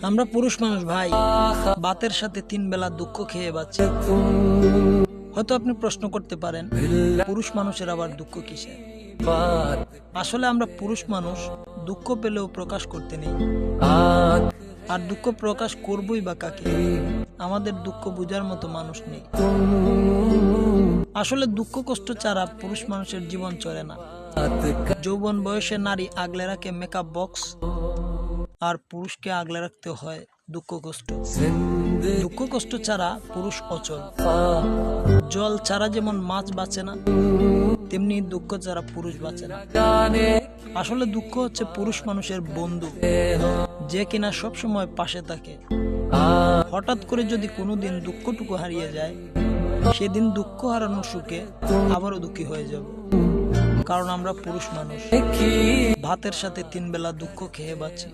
আমরা পুরুষ মানুষ ভাই, ভাতের সাথে 3 বেলা দুঃখ খেয়ে বাঁচি। হয়তো আপনি প্রশ্ন করতে পারেন, পুরুষ মানুষের আবার দুঃখ কিসের? আসলে আমরা পুরুষ মানুষ দুঃখ পেলেও প্রকাশ করতে নেই, আর দুঃখ প্রকাশ করবই বা কাকে? আমাদের দুঃখ বোঝার মতো মানুষ নেই। আসলে দুঃখ কষ্ট ছাড়া পুরুষ মানুষের জীবন চলে না। যৌবন বয়সে নারী আগলে রাখে মেকআপ বক্স, আর পুরুষকে আগলে রাখতে হয় দুঃখ কষ্ট। দুঃখ কষ্ট ছাড়া পুরুষ অচল। জল ছাড়া যেমন মাছ বাঁচে না, তেমনি দুঃখ ছাড়া পুরুষ বাঁচে না। আসলে দুঃখ হচ্ছে পুরুষ মানুষের বন্ধু, যে কিনা সব সময় পাশে থাকে। হঠাৎ করে যদি কোনোদিন দুঃখটুকু হারিয়ে যায়, সেদিন দুঃখ হারানোর সুখে আবারও দুঃখী হয়ে যাব। কারণ আমরা পুরুষ মানুষ ভাতের সাথে 3 বেলা দুঃখ খেয়ে বাঁচি।